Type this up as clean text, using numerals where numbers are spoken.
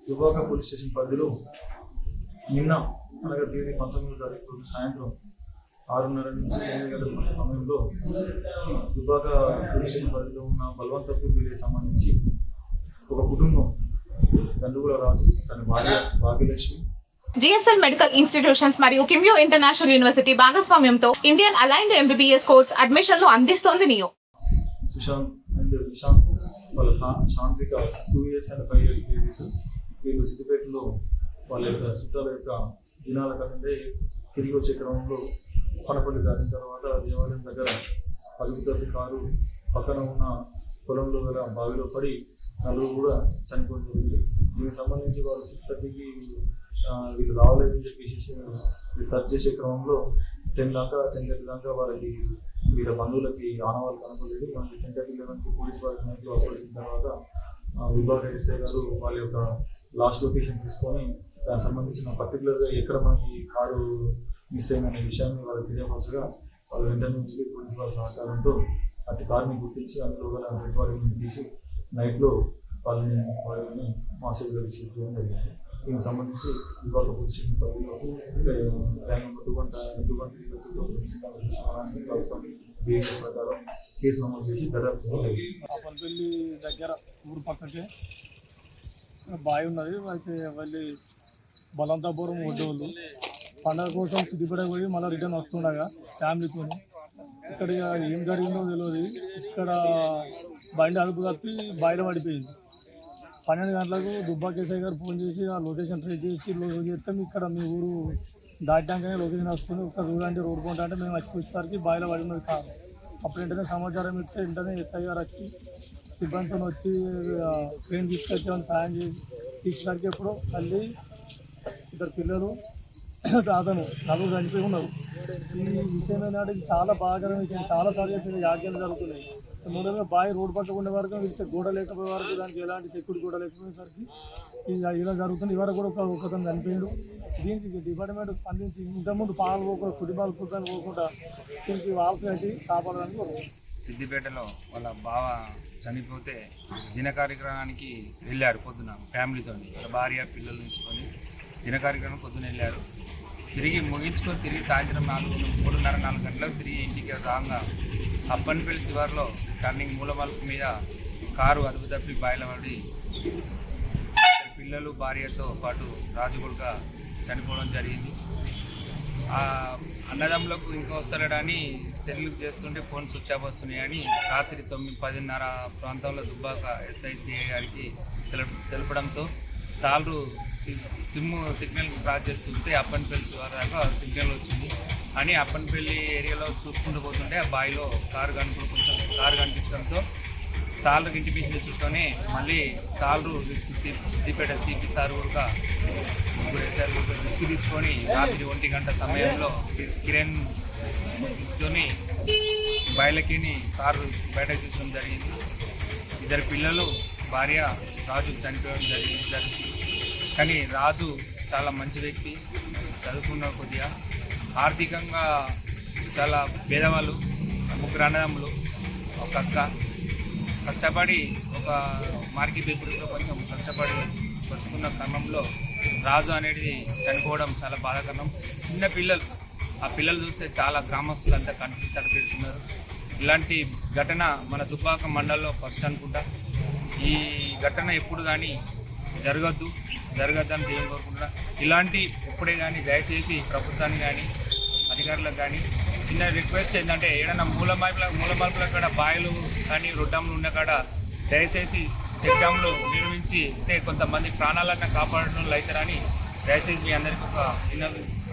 Dubbaka police station పరిధిలో నిన్న అనగా తేదీ 19వ తారీఖు రోజు సాయంత్రం 6:30 నుంచి 8 గంటల సమయంలో దుబ్బాక పోలీస్ స్టేషన్ పరిధిలో ఉన్న బలవంతపు వీళ్ళకి సంబంధించి ఒక కుటుంబం గండుగుల రాజు తన భార్య భాగ్యలక్ష్మి జిఎస్ఎల్ మెడికల్ ఇన్స్టిట్యూషన్స్ మరియు కిమ్యూ ఇంటర్నేషనల్ యూనివర్సిటీ భాగస్వామ్యంతో ఇండియన్ అలైన్డ్ ఎంబీబీఎస్ కోర్స్ అడ్మిషన్లు అందిస్తోంది నియో. సుశాంత్ అండ్ నిశాంత్ వాళ్ళ శాంతిక 2 years and 5 years బేబీస్. వీళ్ళు సిద్దిపేటలో వాళ్ళ యొక్క చుట్టాల యొక్క దినాల కంటే తిరిగి వచ్చే క్రమంలో పనపల్లి దాటిన తర్వాత దేవాలయం దగ్గర అదుపుతప్పి కారు పక్కన ఉన్న పొలంలో గల బావిలో పడి నలుగురు కూడా చనిపోయింది. దీనికి సంబంధించి వాళ్ళు 6:30కి వీళ్ళు రావలేదని చెప్పేసి సెర్చ్ చేసే క్రమంలో 10:30 దాకా వాళ్ళకి వీళ్ళ బంధువులకి ఆనవాళ్ళు కనపడలేదు. మనకి 10:11కి పోలీస్ వారికి నైట్లో అప్పగించిన తర్వాత విభాగ ఎస్ఐ గారు వాళ్ళ యొక్క లాస్ట్ లొకేషన్ తీసుకొని దానికి సంబంధించిన పర్టికులర్గా ఎక్కడ మనకి కారు మిస్ అయిందనే విషయాన్ని వాళ్ళకి తెలియపరచగా వాళ్ళు వెంటనే నుంచి పోలీస్ వారి సహకారంతో అటు కారుని గుర్తించి అందులో గల డెడ్ బాడీని తీసి నైట్లో వాళ్ళని మాస్టర్ గారు చేయడం జరిగింది. దీనికి సంబంధించి విభాగ పోలీస్ స్టేషన్ పరిధిలో బిఎస్ ప్రకారం కేసు నమోదు చేసి దర్యాప్తు జరిగింది. పనపల్లి దగ్గర ఊరు పక్కకే బావి ఉన్నది. అయితే వెళ్ళి బలంతాపురం ఒడ్డోళ్ళు పండగ కోసం సిద్దిపేట పోయి మళ్ళీ రిటర్న్ వస్తుండగా ఫ్యామిలీతో ఇక్కడ ఏం జరిగిందో తెలియదు. ఇక్కడ బండి అదుపు తప్పి బావిలో పడిపోయింది. 12 గంటలకు దుబ్బాక ఎస్ఐ గారు ఫోన్ చేసి ఆ లొకేషన్ ట్రేస్ చేసి చేస్తే ఇక్కడ మీ ఊరు దాటాకనే లొకేషన్ వస్తుంది, ఒకసారి చూడండి రోడ్ కొంట అంటే మేము వచ్చేసరికి బావిలో పడి ఉన్నది కాదు. అప్పుడు వెంటనే సమాచారం ఇస్తే వెంటనే ఎస్ఐ గారు వచ్చి సిబ్బందితో వచ్చి ట్రైన్ తీసుకొచ్చి సాయం చేసి తీసేసరికి ఎప్పుడు తల్లి 2 పిల్లలు అతను 4 చనిపోయి ఉన్నారు. ఈ విషయం ఏంటంటే ఇది చాలా బాధాకరమైన విషయం. చాలా సార్లు యాజ్ఞలు జరుగుతున్నాయి. మూడోగా బావి రోడ్డు పక్కన ఉండే వరకు గోడ లేకపోయే వరకు దానికి ఎలాంటి సెక్యూరిటీ కూడా లేకపోయేసరికి ఇలా జరుగుతుంది. ఇవాళ కూడా ఒకతను చనిపోయాడు. దీనికి డిపార్ట్మెంట్ స్పందించి ఇంతకుముందు పాలు పోకుండా కుటుంబాలు కుటుంబాలు పోకుండా దీనికి వాల్స్ కట్టి కాపాడడానికి కోరుకుంటున్నాం. సిద్దిపేటలో వాళ్ళ బావ చనిపోతే దిన కార్యక్రమానికి వెళ్ళారు పొద్దున ఫ్యామిలీతో. వాళ్ళ భార్య పిల్లలు తీసుకొని దిన కార్యక్రమం పొద్దున వెళ్ళారు. తిరిగి ముగించుకొని తిరిగి సాయంత్రం 3:30-4 గంటలకు తిరిగి ఇంటికి రాగా అప్పన్పల్లి శివార్లో టర్నింగ్ మూలమలుపు మీద కారు అదుపు తప్పి బాయిల పడి పిల్లలు భార్యతో పాటు రాజు కొడుక చనిపోవడం జరిగింది. అన్నదమ్ములకు ఇంకా వస్తలేడని సెల్లు చేస్తుంటే ఫోన్ స్విచ్ ఆఫ్ వస్తున్నాయని రాత్రి 9-10:30 ప్రాంతంలో దుబ్బాక ఎస్ఐసిఐ గారికి తెలపడంతో సార్లు సిగ్నల్ క్రాస్ చేస్తుంటే అప్పన్పల్లి శివారు దాకా సిగ్నల్ వచ్చింది అని అప్పన్పల్లి ఏరియాలో చూసుకుంటూ పోతుంటే ఆ బావిలో కారు కనిపించడంతో సార్లకు ఇంటిమేషన్ ఇచ్చుకొని మళ్ళీ సార్లు సిద్దిపేట సిపి సార్ కూడా రిస్క్ తీసుకొని రాత్రి 1 గంట సమయంలో కిరణ్ బాయిలకి కారు బయటకు తీసుకోవడం జరిగింది. 2 పిల్లలు భార్య రాజు చనిపోవడం జరిగింది. కానీ రాజు చాలా మంచి వ్యక్తి, చదువుకున్న కొద్దిగా ఆర్థికంగా చాలా పేదవాళ్ళు, 3 అన్నదమ్ములు, ఒక అక్క. కష్టపడి ఒక మార్కెట్ పేపర్తో కొంచెం కష్టపడి బతుకున్న క్రమంలో రాజు అనేది చనిపోవడం చాలా బాధాకరం. చిన్న పిల్లలు, ఆ పిల్లలు చూస్తే చాలా గ్రామస్తులు అంతా తడిపెడుతున్నారు. ఇలాంటి ఘటన మన దుబ్బాక మండలంలో ఫస్ట్ అనుకుంటా. ఈ ఘటన ఎప్పుడు కానీ జరగద్దని దేవుని కోరుకుంటున్నా. ఇలాంటి ఇప్పుడే కానీ దయచేసి ప్రభుత్వాన్ని కానీ అధికారులకు కానీ చిన్న రిక్వెస్ట్ ఏంటంటే ఏదైనా మూలమలుపుల కాడ బాయిలు కానీ రొడ్డములు ఉన్న కాడ దయచేసి చెక్ డ్యామ్లు నిర్మించి అంటే కొంతమంది ప్రాణాలన్నా కాపాడడం అవుతారని దయచేసి మీ అందరికీ ఒక